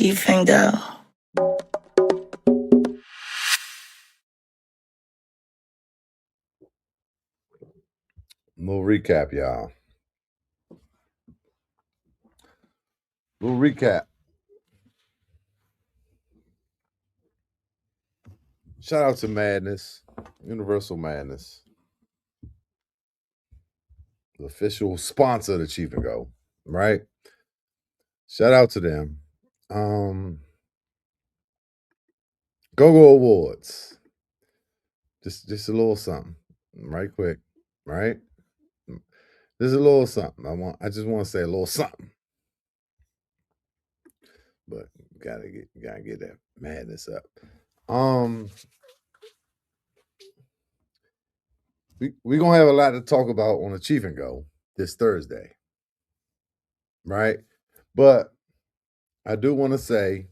Chief and Go. Little recap, y'all. Little recap. Shout out to Madness, Universal Madness, the official sponsor of the Chief and Go, right? Shout out to them. GoGo Awards. Just a little something, right quick, right? Just a little something. I just want to say a little something. But gotta get that madness up. We gonna have a lot to talk about on the Chief and Go this Thursday, right? But I do want to say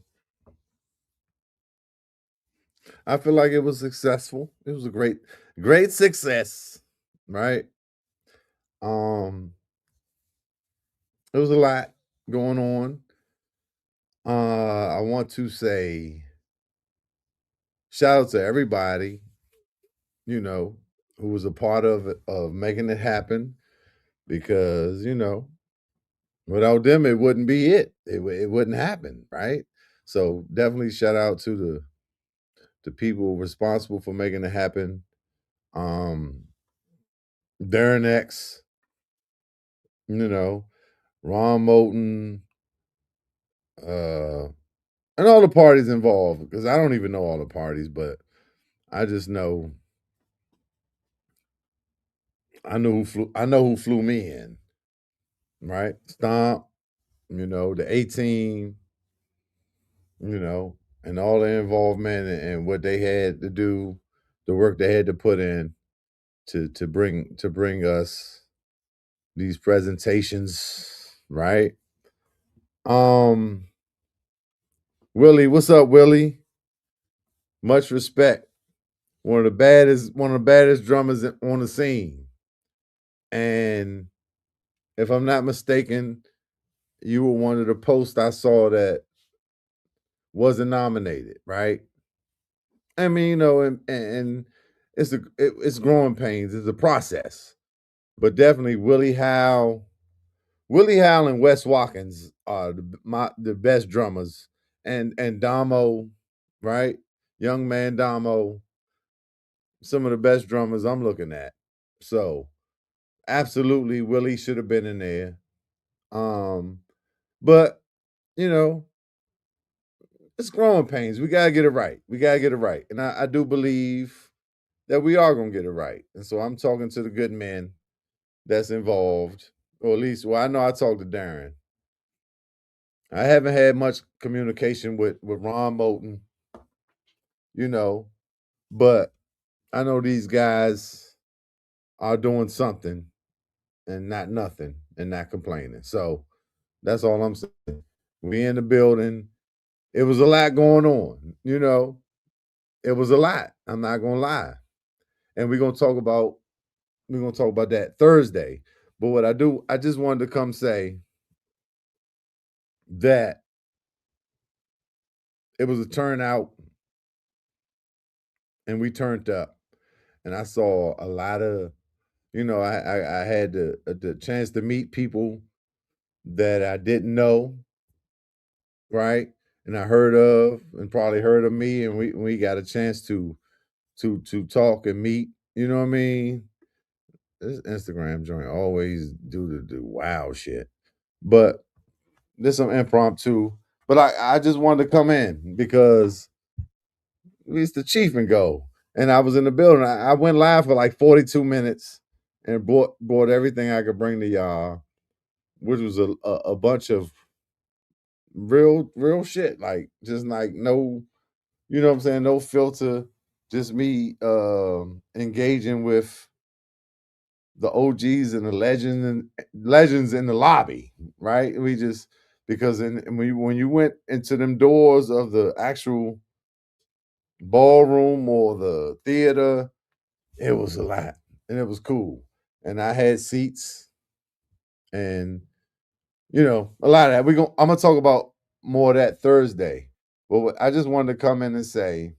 I feel like it was successful. It was a great success, right? Um, there was a lot going on. I want to say shout out to everybody, who was a part of making it happen because, without them it wouldn't be it. It wouldn't happen, right? So definitely shout out to the people responsible for making it happen. Darren X, Ron Moulton, uh, and all the parties involved, because I don't even know all the parties, but I just know I know who flew me in, right? Stomp, the 18, and all the involvement and what they had to do, the work they had to put in to bring us these presentations, right? Um Willie, what's up, Willie? Much respect. One of the baddest drummers on the scene. And if I'm not mistaken, you were one of the posts I saw that wasn't nominated, right? I mean, and it's growing pains. It's a process, but definitely Willie Howell and Wes Watkins are the best drummers, and Damo, right? Young man Damo, some of the best drummers I'm looking at. So absolutely, Willie should have been in there. Um, but you know, it's growing pains. We gotta get it right. We gotta get it right, and I do believe that we are gonna get it right. And so I'm talking to the good men that's involved, or at least, well, I know I talked to Darren. I haven't had much communication with Ron Moulton, you know, but I know these guys are doing something and not nothing and not complaining. So that's all I'm saying. We in the building. It was a lot going on, It was a lot. I'm not gonna lie. And we're gonna talk about that Thursday. But I just wanted to come say that it was a turnout and we turned up. And I saw a lot of, I had the chance to meet people that I didn't know, right? And I heard of and probably heard of me, and we got a chance to talk and meet. You know what I mean? This Instagram joint always do the wow shit, but there's some impromptu. But I just wanted to come in because it's the Chief and Go, and I was in the building. I went live for like 42 minutes and brought everything I could bring to y'all, which was a bunch of real shit, like just like no, you know what I'm saying, no filter, just me engaging with the OGs and the legends in the lobby, right? We just because when you went into them doors of the actual ballroom or the theater, it was a lot and it was cool. And I had seats and a lot of that. I'm gonna talk about more of that Thursday. But I just wanted to come in and say,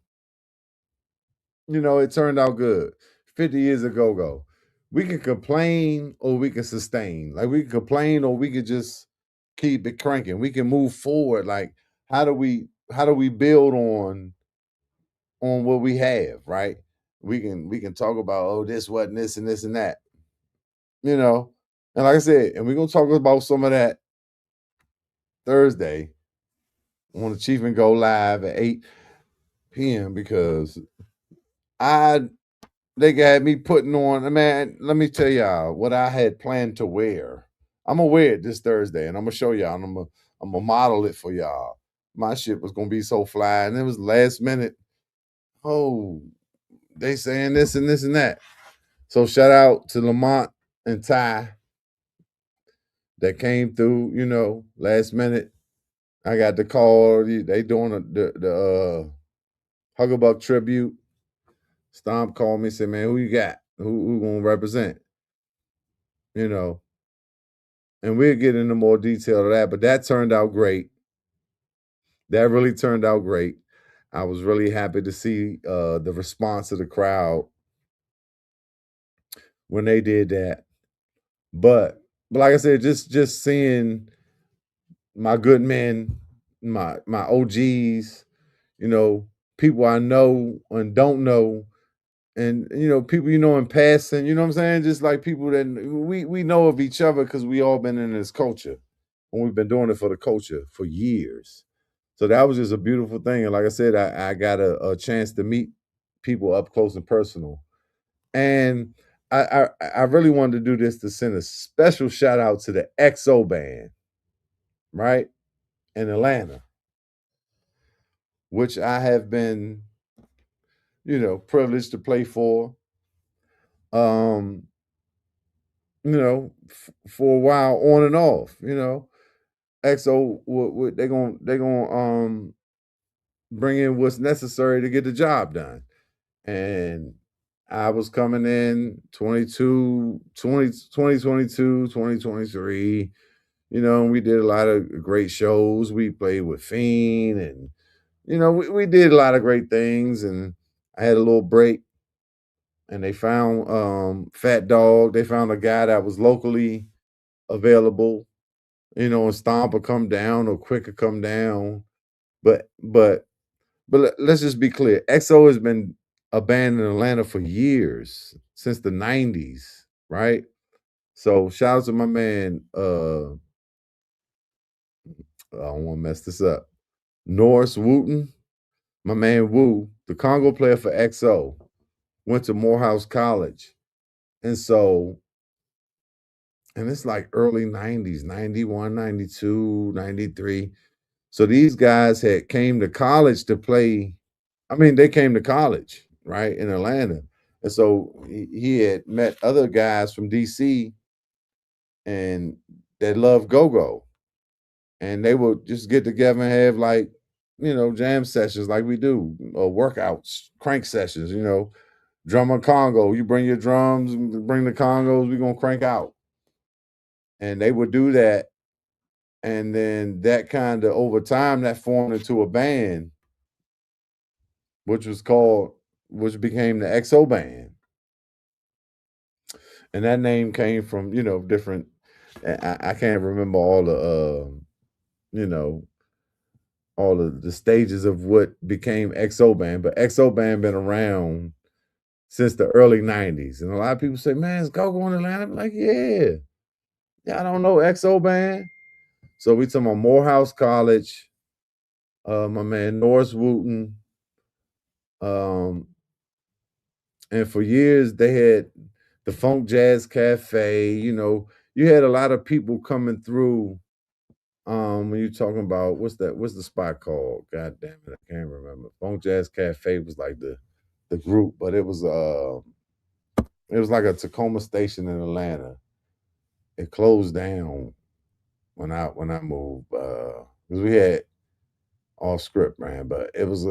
it turned out good. 50 years of go-go. We can complain or we can sustain. Like we can complain or we can just keep it cranking. We can move forward. Like how do we build on what we have, right? We can talk about, oh, this wasn't this and this and that, you know. And like I said, and we're gonna talk about some of that Thursday on Achievement Go Live at 8 p.m. because I they got me putting on, man, let me tell y'all what I had planned to wear. I'm gonna wear it this Thursday and I'm gonna show y'all and I'm gonna model it for y'all. My shit was gonna be so fly, and it was last minute. Oh, they saying this and this and that. So shout out to Lamont and Ty that came through, last minute. I got the call. They doing the Huggabuck tribute. Stomp called me, said, man, who you got? Who gonna represent? You know, and we'll get into more detail of that, but that turned out great. That really turned out great. I was really happy to see the response of the crowd when they did that. But like I said, just seeing my good men, my OGs, you know, people I know and don't know, and people in passing, you know what I'm saying? Just like people that we know of each other because we all been in this culture and we've been doing it for the culture for years. So that was just a beautiful thing. And like I said, I got a chance to meet people up close and personal. And I really wanted to do this to send a special shout out to the XO band, right? In Atlanta, which I have been, privileged to play for. Um, for a while on and off. XO they gonna bring in what's necessary to get the job done. And I was coming in 2022, 2023. And we did a lot of great shows. We played with Fiend and we did a lot of great things. And I had a little break and they found Fat Dog. They found a guy that was locally available, and Stomp will come down or Quicker come down. But let's just be clear. XO has been a band in Atlanta for years, since the 90s, right? So shout out to my man, I don't want to mess this up. Norris Wooten, my man Woo, the Congo player for XO, went to Morehouse College. And so, and it's like early 90s, 91, 92, 93. So these guys had came to college to play. I mean, they came to college, right, in Atlanta. And so he had met other guys from DC and that love go-go. And they would just get together and have like, jam sessions like we do, or workouts, crank sessions, drum and Congo. You bring your drums, bring the Congos, we're gonna crank out. And they would do that. And then that kind of over time that formed into a band, which was called, which became the XO band. And that name came from, different, I can't remember all the, you know, all of the stages of what became XO band, but XO band been around since the early 90s. And a lot of people say, man, it's go in Atlanta. I'm like, yeah. Yeah, I don't know XO band. So we talking about Morehouse College, my man Norris Wooten, um, and for years they had the Funk Jazz Cafe. You had a lot of people coming through. When you're talking about what's the spot called? God damn it, I can't remember. Funk Jazz Cafe was like the group, but it was like a Tacoma station in Atlanta. It closed down when I moved because we had off script, man. But it was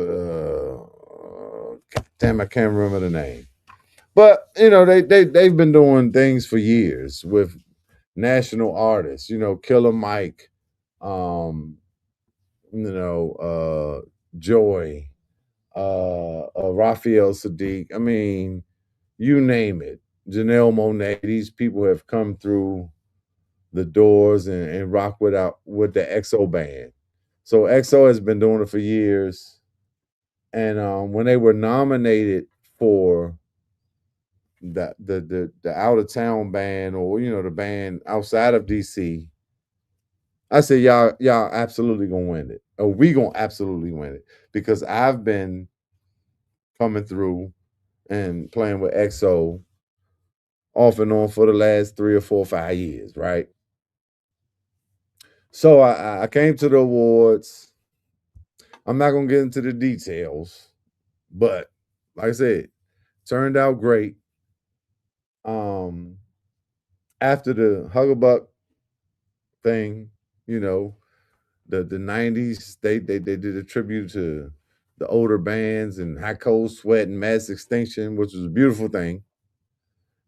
damn, I can't remember the name. But they've been doing things for years with national artists. Killer Mike, um, Joy, Raphael Sadiq. I mean, you name it. Janelle Monae. These people have come through the doors and rock with the XO band. So XO has been doing it for years. And when they were nominated for the out of town band, or the band outside of DC, I said y'all absolutely gonna win it. Or we gonna absolutely win it, because I've been coming through and playing with XO off and on for the last 3 or 4 or 5 years, right? So I came to the awards. I'm not gonna get into the details, but like I said, turned out great. Um, After the Huggabuck thing, you know, the '90s, they did a tribute to the older bands and Hot Cold Sweat and Mass Extinction, which was a beautiful thing.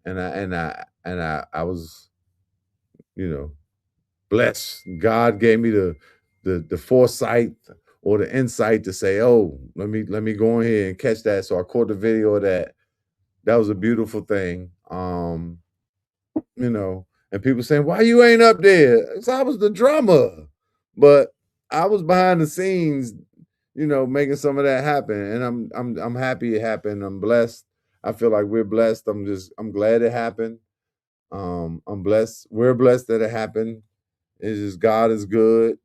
And I was, you know, blessed. God gave me the foresight or the insight to say, "Oh, let me go in here and catch that." So I caught the video of that. That was a beautiful thing. And people saying, "Why you ain't up there?" 'Cause I was the drummer, but I was behind the scenes, making some of that happen. And I'm happy it happened. I'm blessed. I feel like we're blessed. I'm glad it happened. I'm blessed. We're blessed that it happened. It's just God is good.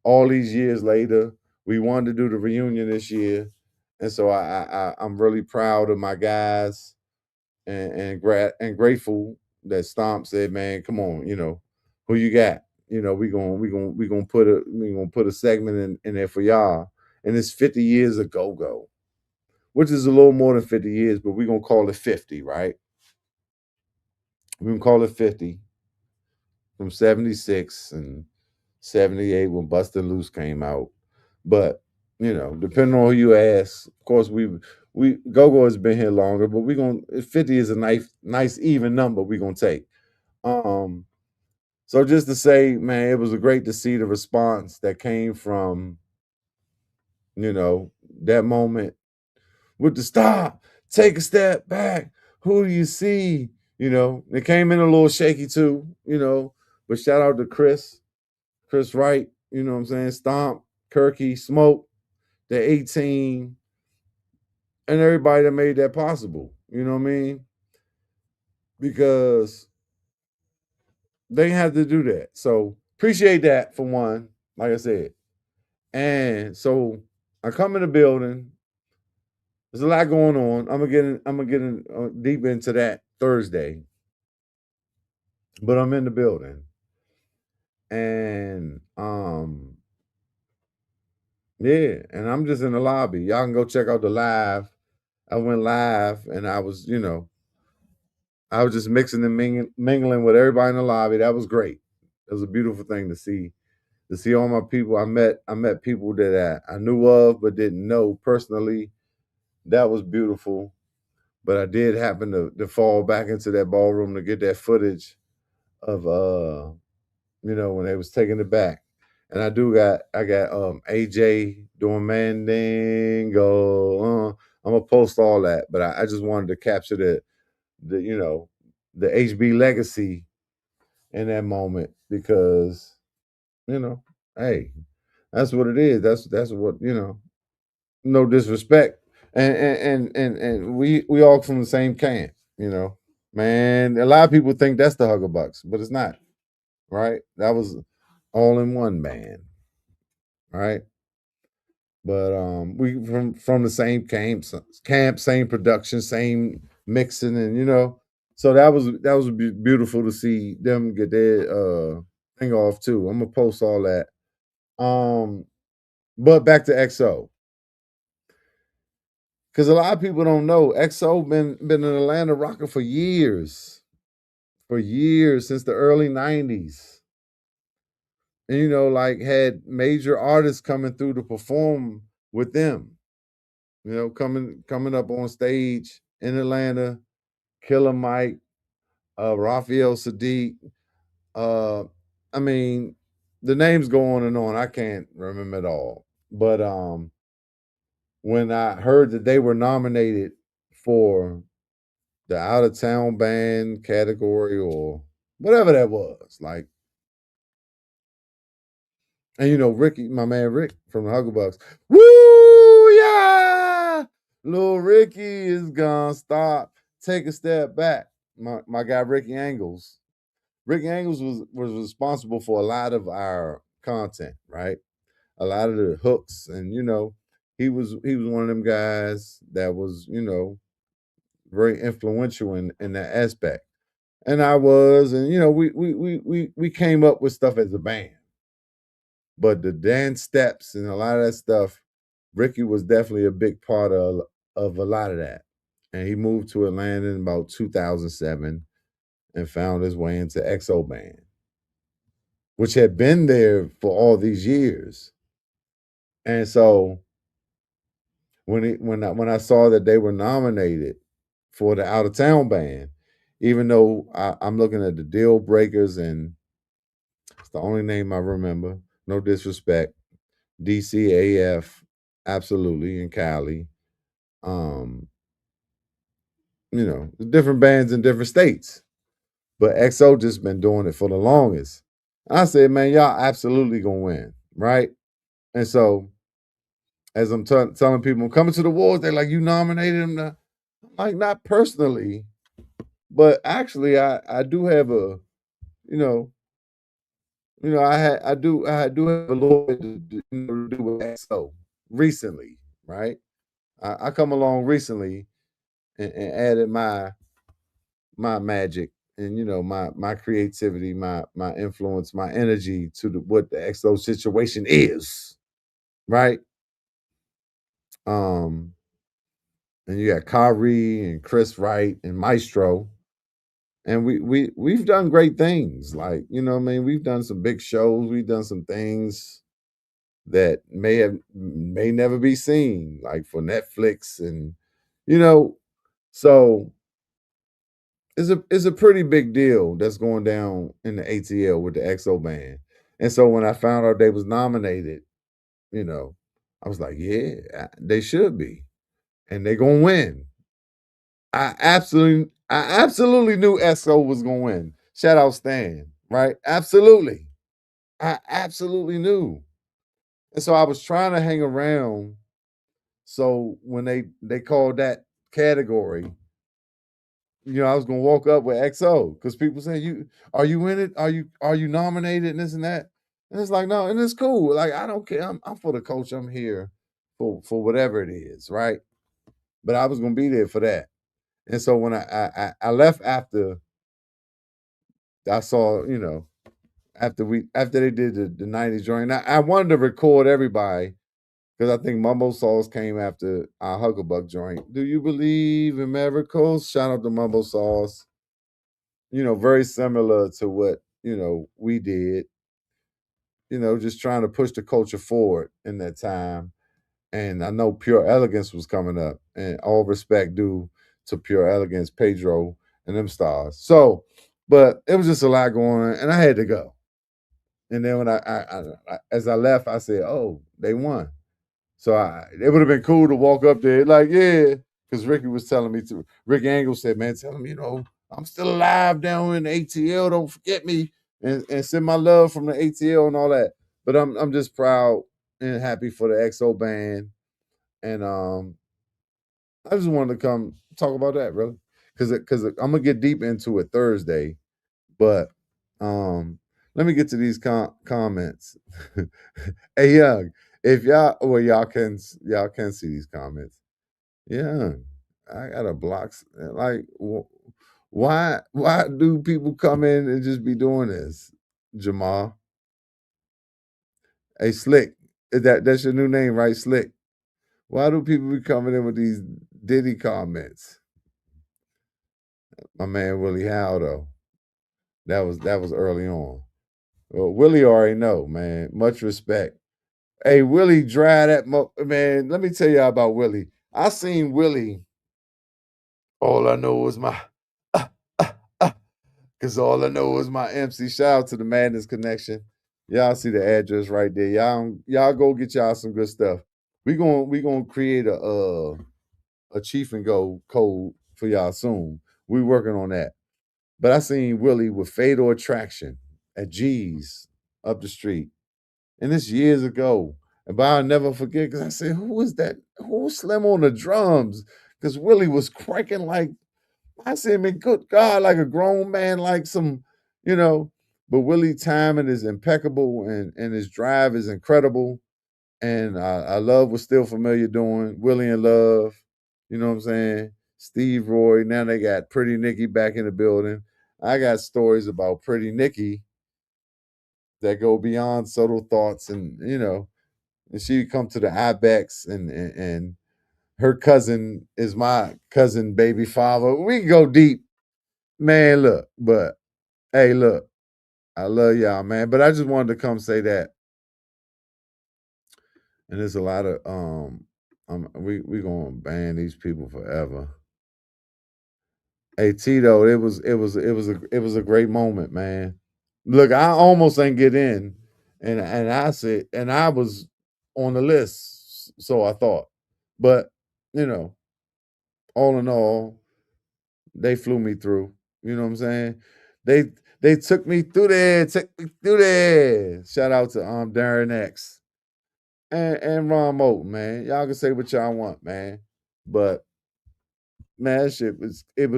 All these years later, we wanted to do the reunion this year, and so I'm really proud of my guys, and grateful that Stomp said, "Man, come on, who you got? We gonna put a segment in there for y'all." And it's 50 years of go-go, which is a little more than 50 years, but we're gonna call it 50, right? We're gonna call it 50 from 76 and 78 when Bustin' Loose came out. But depending on who you ask, of course we go-go has been here longer, but we gonna 50 is a nice even number we gonna take. Um so just to say, man, it was great to see the response that came from, that moment with the stop, take a step back. Who do you see? It came in a little shaky too, but shout out to Chris Wright, you know what I'm saying? Stomp, Kirky, Smoke, the 18, and everybody that made that possible. You know what I mean? Because they had to do that. So appreciate that for one, like I said. And so I come in the building. There's a lot going on. I'm gonna get deep into that Thursday, but I'm in the building, and yeah, and I'm just in the lobby. Y'all can go check out the live. I went live, and I was just mixing and mingling with everybody in the lobby. That was great. It was a beautiful thing to see. To see all my people. I met people that I knew of but didn't know personally. That was beautiful. But I did happen to fall back into that ballroom to get that footage of when they was taking it back. And I got AJ doing Mandingo. I'm gonna post all that, but I just wanted to capture the HB legacy in that moment, because you know, hey, that's what it is. That's what No disrespect, and we all from the same camp. Man. A lot of people think that's the Huggerbucks, but it's not. Right? That was all in one man. Right? But we from the same camp, same production, same mixing, and so that was beautiful to see them get their thing off too. I'm gonna post all that. Um, but back to XO, because a lot of people don't know XO been an Atlanta rocker for years since the early '90s, and like had major artists coming through to perform with them. Coming up on stage in Atlanta, Killer Mike, Raphael Sadiq. Uh, I mean, the names go on and on. I can't remember it all. But when I heard that they were nominated for the out of town band category or whatever that was, like, and Ricky, my man Rick from the Hugglebugs, woo yeah, little Ricky is gonna stop, take a step back. My guy Ricky Angles. Ricky Angles was responsible for a lot of our content, right? A lot of the hooks, and he was one of them guys that was very influential in that aspect. And I was, and we came up with stuff as a band, but the dance steps and a lot of that stuff, Ricky was definitely a big part of a lot of that. And he moved to Atlanta in about 2007 and found his way into XO Band, which had been there for all these years. And so when I saw that they were nominated for the out of town band, even though I'm looking at the deal breakers and it's the only name I remember. No disrespect. DCAF, absolutely, in Cali. Um, different bands in different states. But XO just been doing it for the longest. I said, man, y'all absolutely gonna win, right? And so as I'm telling people, I'm coming to the awards, they're like, you nominated him. I'm like, not personally, but actually, I do have a, you know, I do have a little bit to do with XO recently, right? I come along recently and added my magic and my creativity, my influence, my energy to what the XO situation is, right? Um, and you got Kyrie and Chris Wright and Maestro, and we've done great things. Like what I mean, we've done some big shows, we've done some things that may never be seen, like for Netflix, and you know, so it's a pretty big deal that's going down in the ATL with the XO band. And so when I found out they was nominated, you know, I was like, yeah, they should be, and they gonna win. I absolutely knew XO was gonna win. Shout out Stan, right? Absolutely, I absolutely knew. And so I was trying to hang around. So when they called that category, I was gonna walk up with XO because people say, "You are you in it? Are you nominated?" And this and that. And it's like, no, and it's cool. Like I don't care. I'm for the coach. I'm here for whatever it is, right? But I was gonna be there for that. And so when I left after I saw, after they did the 90s joint, I wanted to record everybody because I think Mumbo Sauce came after our Hucklebuck joint. Do you believe in miracles? Shout out to Mumbo Sauce. Very similar to what, we did, just trying to push the culture forward in that time. And I know Pure Elegance was coming up, and all respect due to Pure Elegance, Pedro, and them stars. So, but it was just a lot going on, and I had to go. And then when as I left, I said, "Oh, they won." So it would have been cool to walk up there, like, yeah, because Ricky was telling me to. Rick Angle said, "Man, tell him, I'm still alive down in the ATL. Don't forget me, and send my love from the ATL and all that." But I'm just proud and happy for the XO band, and I just wanted to come talk about that, really, because I'm gonna get deep into it Thursday, but let me get to these comments. Hey, Young, if y'all can see these comments. Yeah, I got to block. Like, why do people come in and just be doing this? Jamal, hey, Slick, that's your new name, right? Slick. Why do people be coming in with these Diddy comments? My man Willie Howe, though. That was early on. Well, Willie already know, man. Much respect. Hey, Willie, dry that man. Let me tell y'all about Willie. I seen Willie. All I know is my, because all I know is my MC. Shout out to the Madness Connection. Y'all see the address right there. Y'all go get y'all some good stuff. We gonna create a chief and go code for y'all soon. We working on that. But I seen Willie with Fatal Attraction at G's up the street. And this years ago. But I'll never forget because I said, who was that? Who was Slim on the drums? Because Willie was cranking like, I said, man, good God, like a grown man, like some, you know. But Willie timing is impeccable and his drive is incredible. And I love what Still Familiar doing. Willie in Love, you know what I'm saying? Steve Roy. Now they got Pretty Nikki back in the building. I got stories about Pretty Nikki that go beyond subtle thoughts, and she come to the Ibex, and her cousin is my cousin baby father. We can go deep, man. Look, but hey, look, I love y'all, man. But I just wanted to come say that, and there's a lot of we gonna ban these people forever. Hey Tito, it was a great moment, man. Look, I almost ain't get in, and I said, and I was on the list, so I thought, but you know, all in all, they flew me through. You know what I'm saying? They they took me through there, took me through there. Shout out to Darren X and Ron Moulton, man. Y'all can say what y'all want, man, but man, that shit was it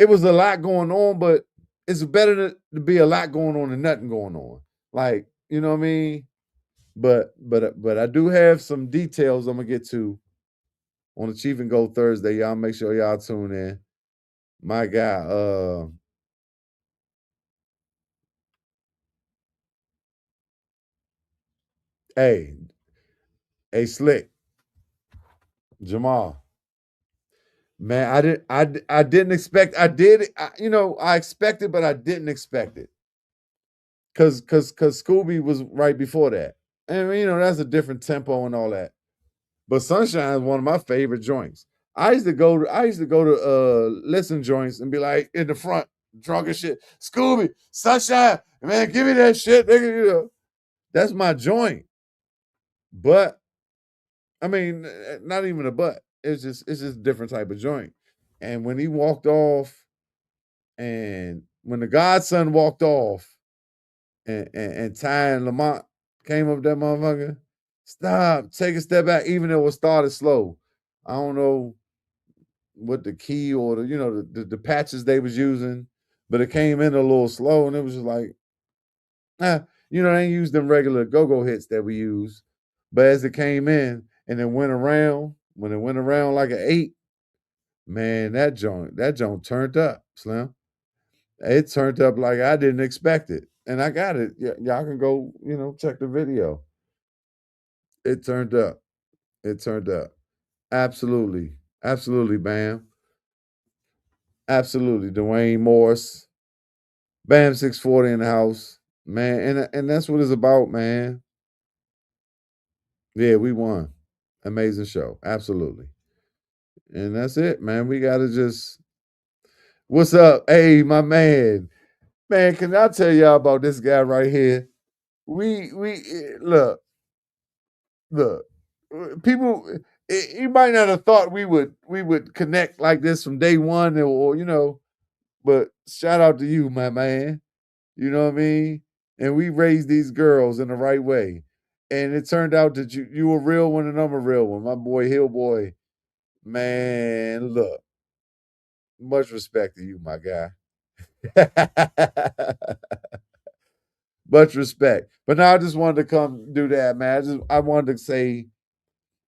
was a lot going on, but it's better to be a lot going on than nothing going on. Like, you know what I mean? But I do have some details I'm gonna get to on Achieve and Go Thursday. Y'all make sure y'all tune in. My guy, hey, hey, Slick, Jamal. Man, I didn't expect. I expected, but I didn't expect it. Cause Scooby was right before that, and that's a different tempo and all that. But Sunshine is one of my favorite joints. I used to go to listen joints and be like in the front, drunk as shit. Scooby, Sunshine, man, give me that shit, nigga. That's my joint. But I mean, not even a but. It's just a different type of joint. And when he walked off, and when the Godson walked off, and Ty and Lamont came up that motherfucker, stop, take a step back, even though it started slow. I don't know what the key or the patches they was using, but it came in a little slow, and it was just like, they ain't used them regular go-go hits that we use. But as it came in and it went around, when it went around like an eight, man, that joint turned up, Slim. It turned up like I didn't expect it. And I got it. Y'all can go, check the video. It turned up. It turned up. Absolutely. Absolutely, Bam. Absolutely. Dwayne Morse. Bam 640 in the house. Man, and that's what it's about, man. Yeah, we won. Amazing show. Absolutely. And that's it, man. We gotta just what's up? Hey, my man. Man, can I tell y'all about this guy right here? Look, people. You might not have thought we would connect like this from day one, or. But shout out to you, my man. You know what I mean? And we raised these girls in the right way, and it turned out that you a real one and I'm a real one. My boy Hillboy, man. Look, much respect to you, my guy. Much respect. But now I just wanted to come do that, man. I wanted to say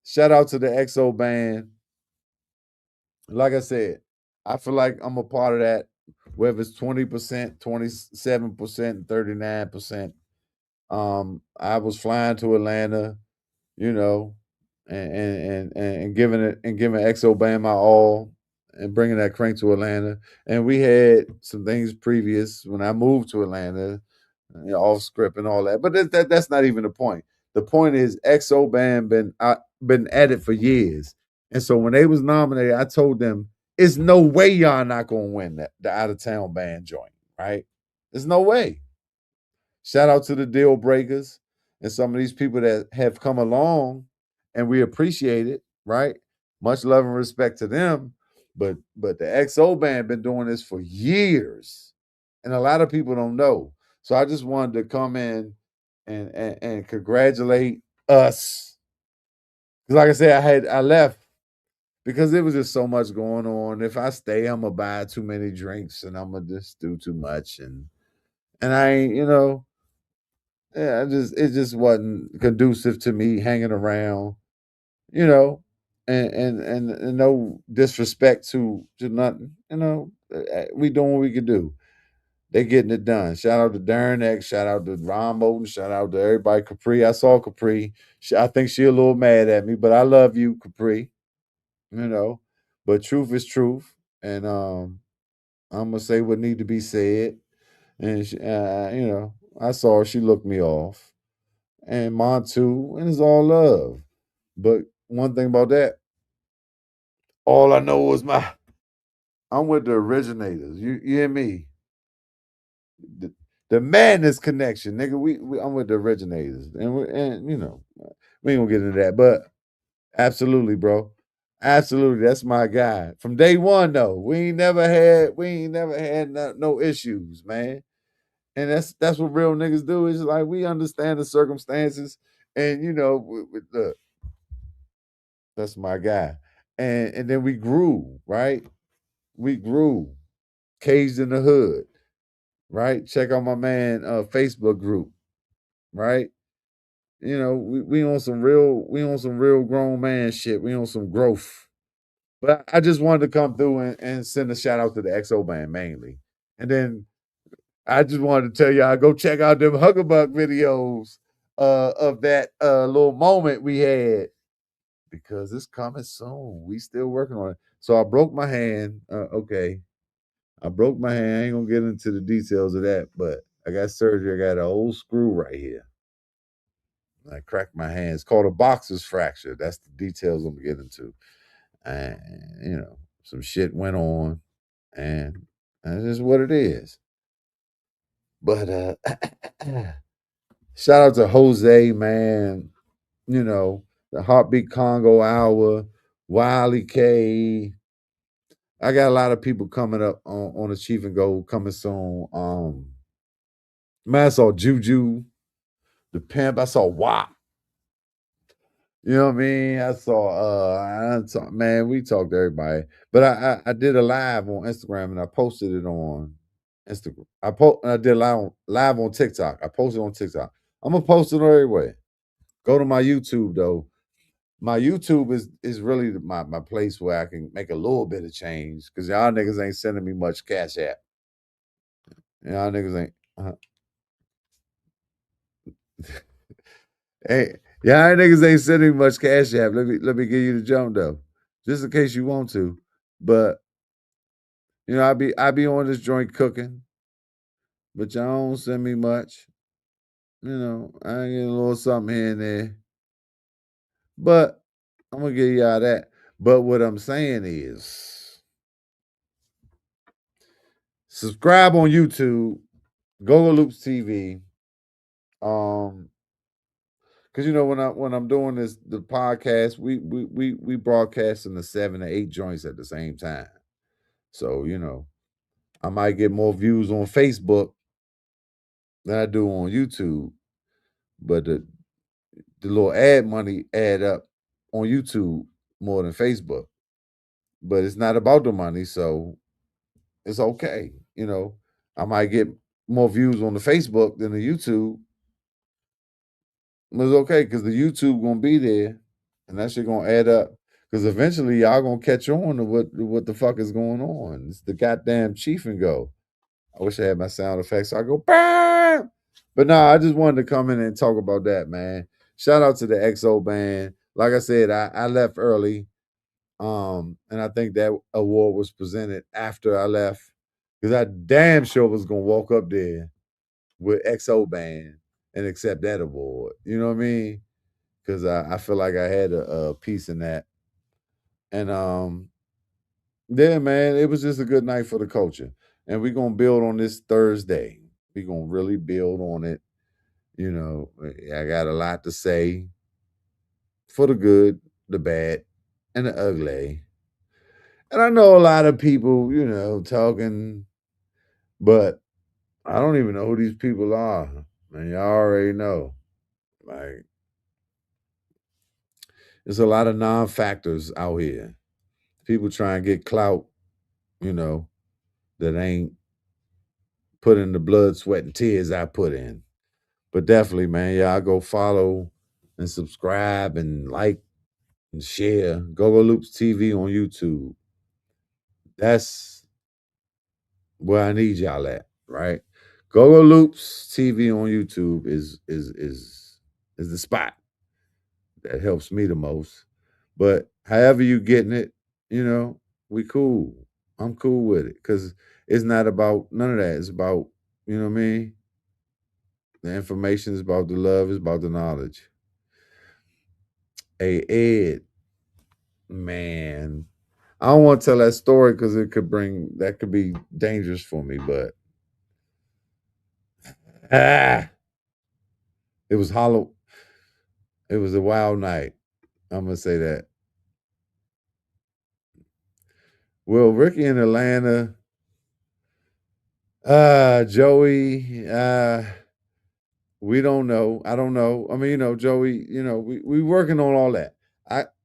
shout out to the XO band. Like I said, I feel like I'm a part of that, whether it's 20%, 27%, 39%. I was flying to Atlanta, you know, and giving XO band my all and bringing that crank to Atlanta. And we had some things previous when I moved to Atlanta, off script and all that. But that's not even the point. The point is XO band been at it for years, and so when they was nominated, I told them, "It's no way y'all not gonna win the out of town band joint, right? There's no way." Shout out to the deal breakers and some of these people that have come along, and we appreciate it, right? Much love and respect to them. But the XO band been doing this for years, and a lot of people don't know. So I just wanted to come in and congratulate us. 'Cause like I said, I left because there was just so much going on. If I stay, I'm gonna buy too many drinks and I'm gonna just do too much, and I ain't, yeah, it just wasn't conducive to me hanging around, you know, and no disrespect to nothing, we doing what we could do. They getting it done. Shout out to Darren X. Shout out to Ron Moulton. Shout out to everybody. Capri. I saw Capri. I think she a little mad at me, but I love you, Capri. You know, but truth is truth, and I'm gonna say what need to be said. And I saw her. She looked me off, and mine too. And it's all love. But one thing about that, all I know is I'm with the originators. You hear me? The, the madness connection, nigga. I'm with the originators, and we ain't gonna get into that, but absolutely, bro. Absolutely, that's my guy from day one. Though we ain't never had no issues, man. And that's what real niggas do. Is like we understand the circumstances, and look, that's my guy. And then we grew, right? We grew, caged in the hood, right? Check out my man Facebook group, right? We on some real grown man shit. We on some growth. But I just wanted to come through and send a shout out to the XO band mainly. And then I just wanted to tell y'all go check out them Huggerbuck videos of that little moment we had because it's coming soon. We still working on it. So I broke my hand. Okay. I broke my hand. I ain't gonna get into the details of that, but I got surgery. I got an old screw right here. I cracked my hand. It's called a boxer's fracture. That's the details I'm getting to. And some shit went on, and that's just what it is. But shout out to Jose, man. The Heartbeat Congo Hour, Wiley K. I got a lot of people coming up on Achieving Gold coming soon. Man, I saw Juju, the pimp. I saw WAP. You know what I mean? I saw man, we talked to everybody. But I did a live on Instagram and I posted it on Instagram. I did live on TikTok. I posted on TikTok. I'm gonna post it everywhere. Go to my YouTube though. My YouTube is really my place where I can make a little bit of change because y'all niggas ain't sending me much cash app. Y'all niggas ain't. Hey, y'all niggas ain't sending me much cash app. Let me give you the jump though, just in case you want to. But I be on this joint cooking, but y'all don't send me much. I get a little something here and there, but I'm gonna give y'all that. But what I'm saying is, subscribe on YouTube, GoGo Loops TV. Um, because when I'm doing the podcast, we broadcasting the 7 to 8 joints at the same time. So I might get more views on Facebook than I do on YouTube, but the little ad money add up on YouTube more than Facebook. But it's not about the money, so it's okay. I might get more views on the Facebook than the YouTube. But it's okay because the YouTube gonna be there, and that shit gonna add up. Because eventually y'all gonna catch on to what the fuck is going on. It's the goddamn chief and go. I wish I had my sound effects. So I go bam. But nah, I just wanted to come in and talk about that, man. Shout out to the XO band. Like I said, I left early. And I think that award was presented after I left. Because I damn sure was gonna walk up there with XO band and accept that award. You know what I mean? Because I feel like I had a piece in that. And yeah, man, it was just a good night for the culture. And we're gonna build on this Thursday. We're gonna really build on it. I got a lot to say for the good, the bad, and the ugly. And I know a lot of people, talking, but I don't even know who these people are. And y'all already know. Like, there's a lot of non factors out here. People try and get clout, you know, that ain't put in the blood, sweat, and tears I put in. But definitely, man, y'all go follow and subscribe and like and share GoGo Loops TV on YouTube. That's where I need y'all at, right? GoGo Loops TV on YouTube is the spot that helps me the most. But however you getting it, we cool. I'm cool with it because it's not about none of that. It's about, what I mean? The information is about the love, is about the knowledge. Hey, Ed, man, I don't want to tell that story because that could be dangerous for me, but ah, it was hollow. It was a wild night. I'm gonna say that. Well, Ricky in Atlanta, Joey, we don't know. I don't know. I mean, Joey, we working on all that.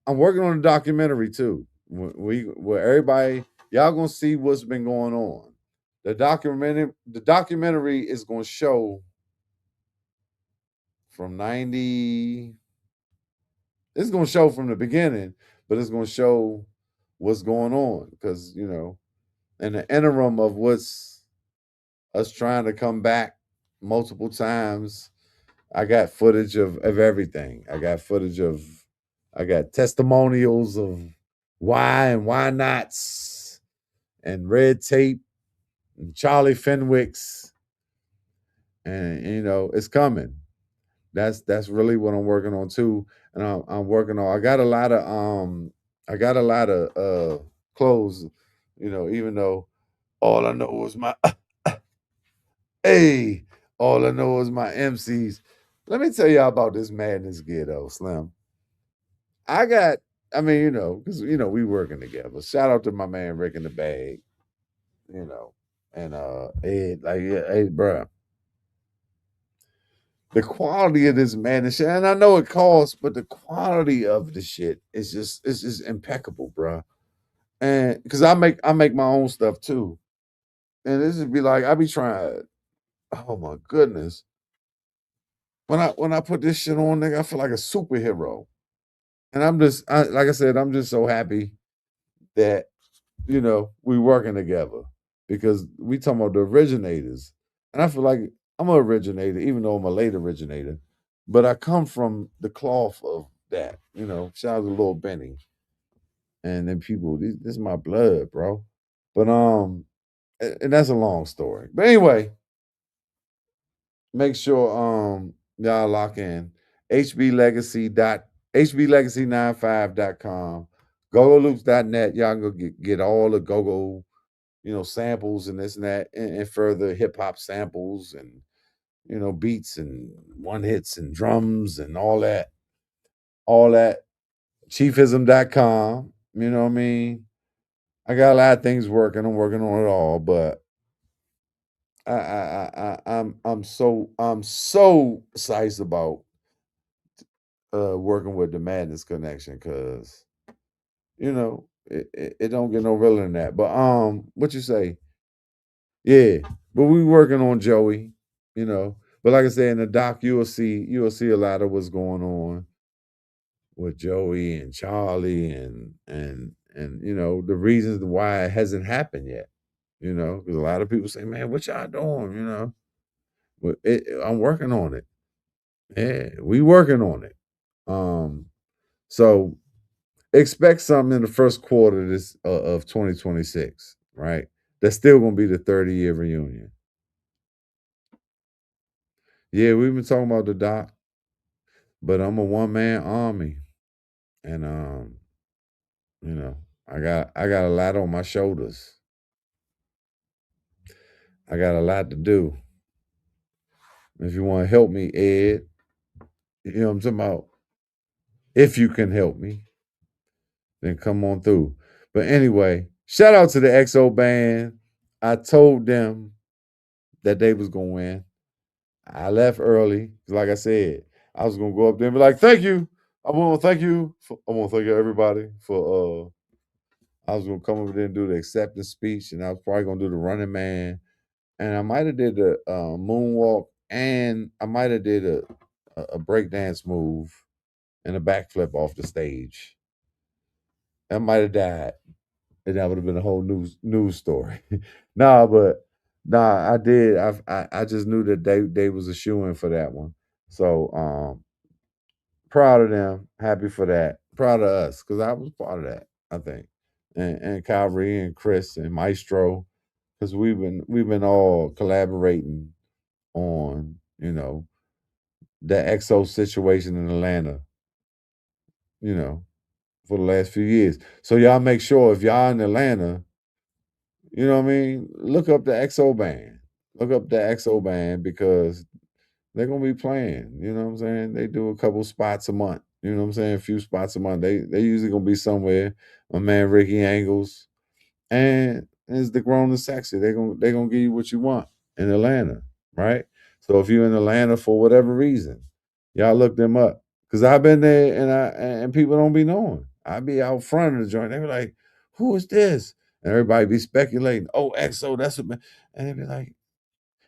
I'm working on a documentary too. Where everybody y'all gonna see what's been going on. The documentary is gonna show from 90. It's gonna show from the beginning, but it's gonna show what's going on. Because, in the interim of what's us trying to come back multiple times, I got footage of everything. I got testimonials of why and why nots and red tape and Charlie Fenwick's, and it's coming. That's really what I'm working on too, and I'm working on. I got a lot of clothes, even though all I know is my hey, all I know is my MCs. Let me tell y'all about this madness gear though, Slim. I got, I mean, because we working together. Shout out to my man Rick in the bag, you know, and Ed, like, yeah, hey, bro, the quality of this madness, and I know it costs, but the quality of the shit is just impeccable, bro. And because I make my own stuff too, and this would be like I be trying. Oh my goodness, when I put this shit on, nigga, I feel like a superhero. And like I said, I'm just so happy that we working together because we talking about the originators, and I feel like I'm an originator, even though I'm a late originator, but I come from the cloth of that. Shout out to Lil Benny and then people. This is my blood, bro. But and that's a long story. But anyway, make sure y'all lock in hblegacy.hblegacy95.com, gogoloops.net. Y'all can go get all the go-go, samples and this and that, and further hip hop samples and beats and one hits and drums and all that. All that. Chiefism.com. You know what I mean? I got a lot of things working. I'm working on it all, but I'm so excited about working with the Madness Connection because it don't get no realer than that. But what you say? Yeah, but we working on Joey, you know. But like I said in the doc, you will see a lot of what's going on with Joey and Charlie and the reasons why it hasn't happened yet. Because a lot of people say, "Man, what y'all doing?" But I'm working on it. Yeah, we working on it. Um, so expect something in the first quarter of 2026, right? That's still gonna be the 30-year reunion. Yeah, we've been talking about the doc, but I'm a one man army, and you know, I got a lot on my shoulders. I got a lot to do. If you want to help me, Ed, you know what I'm talking about? If you can help me, then come on through. But anyway, shout out to the XO band. I told them that they was gonna win. I left early. Like I said, I was gonna go up there and be like, thank you. I want to thank you everybody for I was gonna come over there and do the acceptance speech, and I was probably gonna do the running man, and I might have did the moonwalk, and I might have did a breakdance move and a backflip off the stage. I might have died, and that would have been a whole news story. But I did. I just knew that they was a shoe in for that one. So proud of them, happy for that, proud of us because I was part of that. I think, and Calvary and Chris and Maestro because we've been all collaborating on the EXO situation in Atlanta, you know, for the last few years. So y'all make sure if y'all in Atlanta, you know what I mean, look up the EXO band. Look up the EXO band because they're gonna be playing. You know what I'm saying? They do a couple spots a month. You know what I'm saying? A few spots a month. They usually gonna be somewhere. My man Ricky Angles and it's the grown and sexy. They gonna give you what you want in Atlanta, right? So if you're in Atlanta for whatever reason, y'all look them up because I've been there and people don't be knowing. I be out front of the joint. They be like, "Who is this?" And everybody be speculating. Oh, EXO, that's what. And they be like,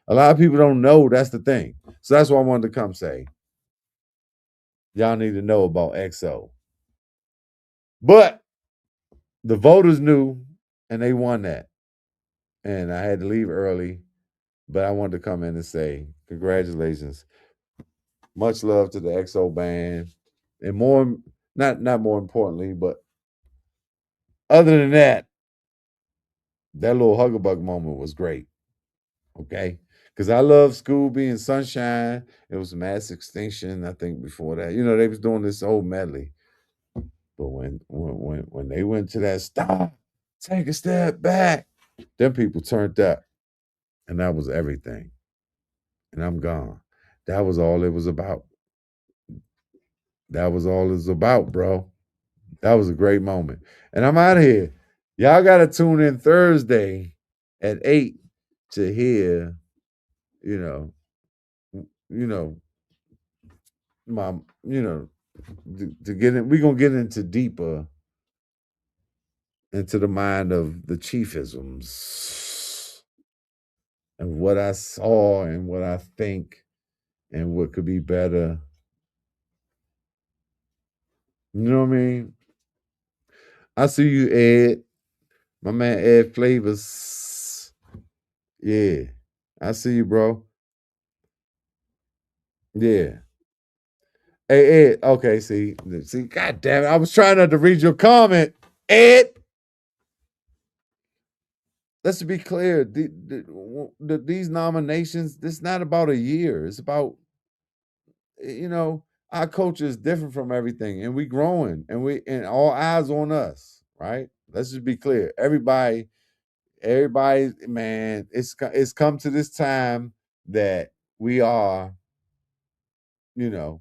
a lot of people don't know. That's the thing. So that's why I wanted to come say, y'all need to know about EXO. But the voters knew, and they won that. And I had to leave early. But I wanted to come in and say congratulations, much love to the XO band, and not more importantly, but other than that, that little Hugabug moment was great. Okay, because I love Scooby and Sunshine. It was Mass Extinction, I think. Before that, they was doing this whole medley. But when they went to that stop, take a step back, them people turned up, and that was everything. And I'm gone. That was all it was about. That was all it was about, bro. That was a great moment. And I'm out of here. Y'all gotta tune in Thursday at 8 to hear, you know, you know, my to get in, we're gonna get into deeper into the mind of the chiefisms and what I saw and what I think and what could be better. You know what I mean? I see you, Ed. My man Ed Flavors. Yeah. I see you, bro. Yeah. Hey Ed, okay, see, god damn it. I was trying not to read your comment. Ed, let's be clear. These nominations, this is not about a year. It's about, you know, our culture is different from everything, and we growing, and all eyes on us, right? Let's just be clear. Everybody, man, it's come to this time that we are, you know,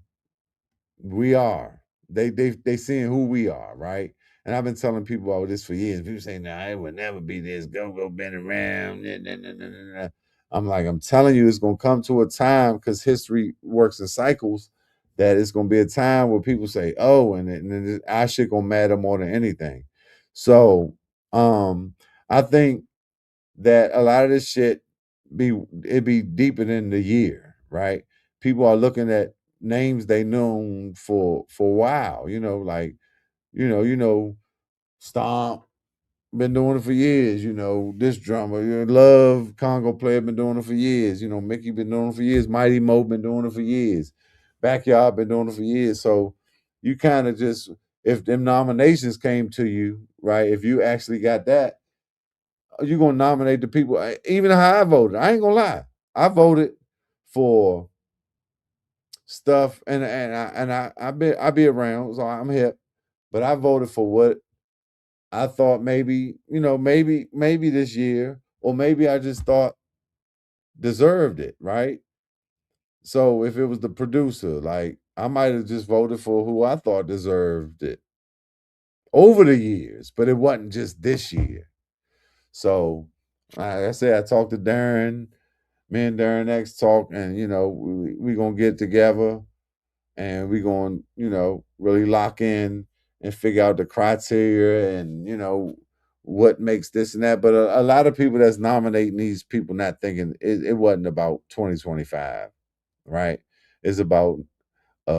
we are. They seeing who we are, right? And I've been telling people all this for years. People say, "No, it would never be this. Go been around." Nah, nah, nah, nah, nah, nah." I'm like, I'm telling you, it's gonna come to a time because history works in cycles. That it's gonna be a time where people say, "Oh," and our shit gonna matter more than anything. So, I think that a lot of this shit be deeper than the year, right? People are looking at names they known for a while, like Stomp been doing it for years, this drummer, Love Congo player been doing it for years, Mickey been doing it for years, Mighty Mo been doing it for years, Backyard been doing it for years. So you kind of just if them nominations came to you, right? If you actually got that, you're gonna nominate the people. Even how I voted, I ain't gonna lie. I voted for stuff, and I be around, so I'm hip. But I voted for what I thought maybe this year, or maybe I just thought deserved it, right? So if it was the producer, like I might have just voted for who I thought deserved it over the years, but it wasn't just this year. So like I said, I talked to Darren. Me and Darren X talk, and we gonna get together and we gonna really lock in and figure out the criteria and what makes this and that. But a lot of people that's nominating these people not thinking it wasn't about 2025, right? It's about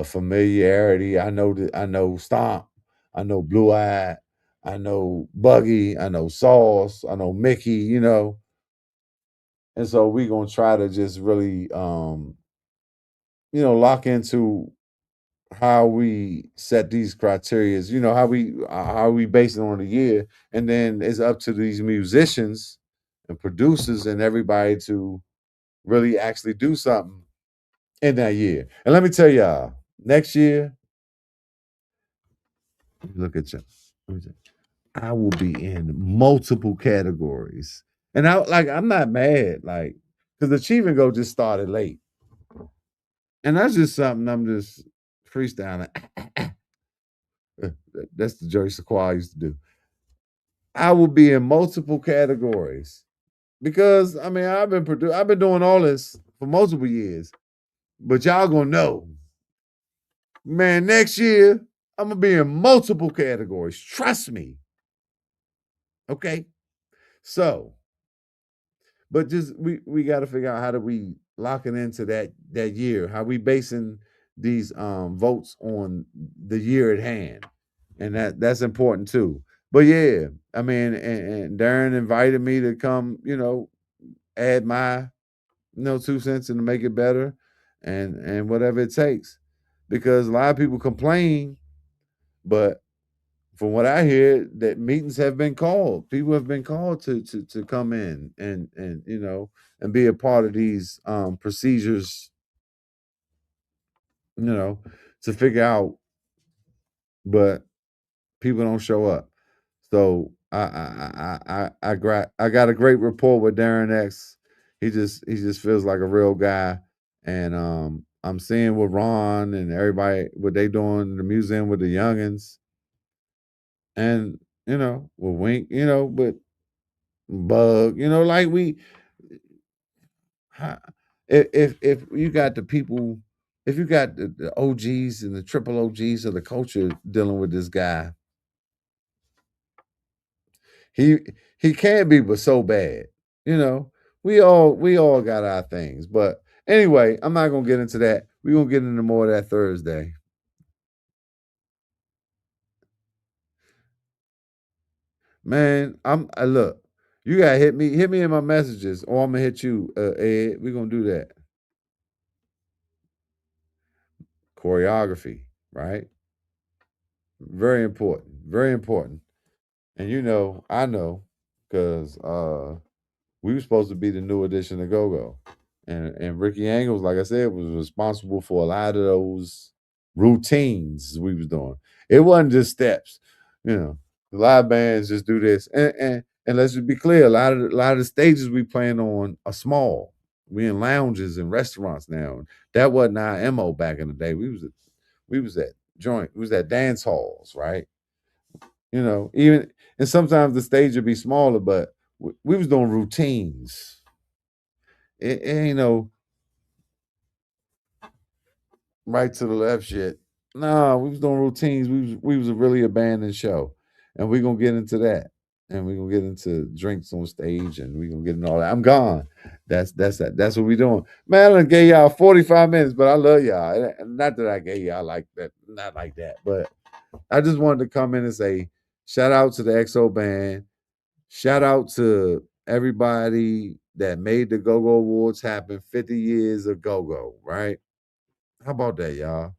familiarity. I know Stomp, I know Blue Eye, I know Buggy, I know Sauce, I know Mickey, and so we gonna try to just really lock into how we set these criterias, how we base it on the year, and then it's up to these musicians and producers and everybody to really actually do something in that year. And let me tell y'all, next year, look at you. I will be in multiple categories. And I'm not mad, like, because the Achievement Go just started late. And that's just something I'm just freestyling. That's the Jerry Sequoia I used to do. I will be in multiple categories because I mean I've been doing all this for multiple years, but y'all gonna know, man. Next year I'm gonna be in multiple categories. Trust me. Okay, so but just we got to figure out how do we lock it into that year. How we basing these votes on the year at hand, and that's important too. But yeah, I mean, and Darren invited me to come, add my 2 cents and to make it better, and whatever it takes, because a lot of people complain, but from what I hear, that meetings have been called. People have been called to come in and and be a part of these procedures, you know, to figure out, but people don't show up. So I got a great rapport with Darren X. He just feels like a real guy, and I'm seeing what Ron and everybody what they doing in the museum with the youngins, and with Wink, but Bug, like we, ha- if you got the people, if you got the OGs and the triple OGs of the culture dealing with this guy, he he can't be but so bad. You know, we all got our things. But anyway, I'm not gonna get into that. We're gonna get into more of that Thursday. Man, look, you gotta hit me in my messages, or I'm gonna hit you, Ed. We're gonna do that. Choreography, right? Very important. Very important. And I know, because we were supposed to be the new edition of GoGo. And Ricky Angles, like I said, was responsible for a lot of those routines we was doing. It wasn't just steps, you know. A lot of bands just do this. And let's just be clear, a lot of the stages we playing on are small. We in lounges and restaurants now. That wasn't our MO back in the day. We was at joint, we was at dance halls, right? Even and sometimes the stage would be smaller, but we was doing routines. It ain't no right to the left shit. No, we was doing routines. We was a really abandoned show, and we gonna get into that, and we gonna get into drinks on stage, and we gonna get into all that. I'm gone. That's what we doing. Man, I done gave y'all 45 minutes, but I love y'all. Not that I gave y'all like that, not like that, but I just wanted to come in and say shout out to the XO band. Shout out to everybody that made the GoGo Awards happen. 50 years of GoGo, right? How about that, y'all?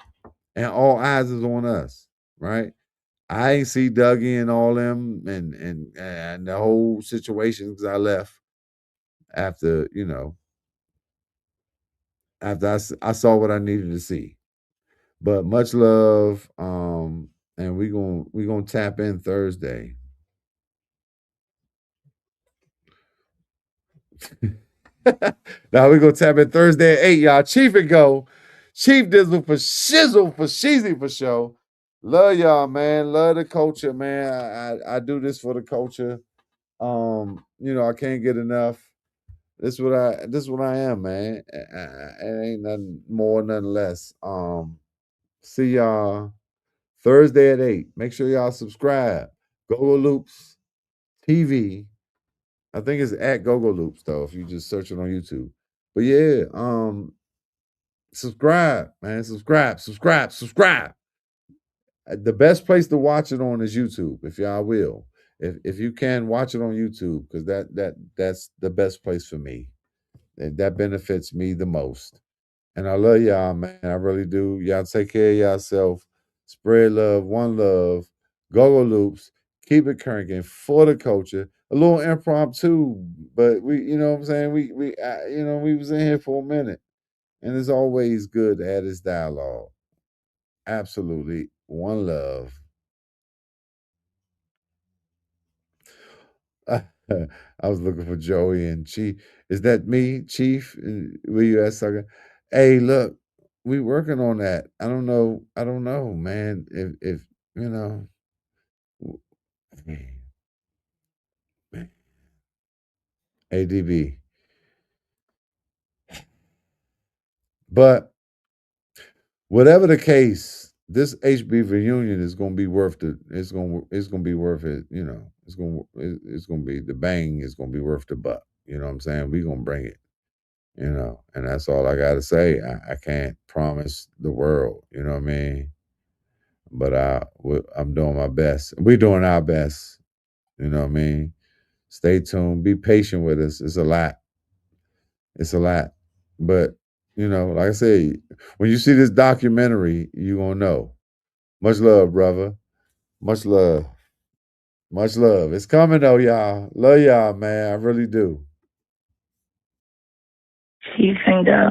And all eyes is on us, right? I ain't see Dougie and all them and the whole situation because I left after after I saw what I needed to see. But much love, and we gonna tap in Thursday. Now we gonna tap in Thursday at 8, y'all. Chief and go. Chief Dizzle for shizzle for sheezy for show. Love y'all, man. Love the culture, man. I do this for the culture. I can't get enough. This what I am, man. It ain't nothing more, nothing less. See y'all Thursday at 8. Make sure y'all subscribe. GoGo Loops TV. I think it's at GoGo Loops though, if you just search it on YouTube. But yeah, subscribe, man. Subscribe. The best place to watch it on is YouTube, if y'all will. If you can watch it on YouTube, because that's the best place for me. That benefits me the most. And I love y'all, man. I really do. Y'all take care of yourself. Spread love, one love. Go loops. Keep it cranking for the culture. A little impromptu, but you know what I'm saying. We was in here for a minute, and it's always good to have this dialogue. Absolutely, one love. I was looking for Joey and Chief. Is that me, Chief? Were you at sucker? Hey, look, we working on that. I don't know. I don't know, man. If you know, w- ADB. But whatever the case, this HB reunion is going to be worth the. It's going to be worth it. It's going to be the bang. Is going to be worth the buck. You know what I'm saying? We going to bring it. And that's all I got to say. I can't promise the world, you know what I mean? But I'm doing my best. We're doing our best, you know what I mean? Stay tuned. Be patient with us. It's a lot. It's a lot. But, like I say, when you see this documentary, you're going to know. Much love, brother. Much love. Much love. It's coming, though, y'all. Love y'all, man. I really do. Chief and go.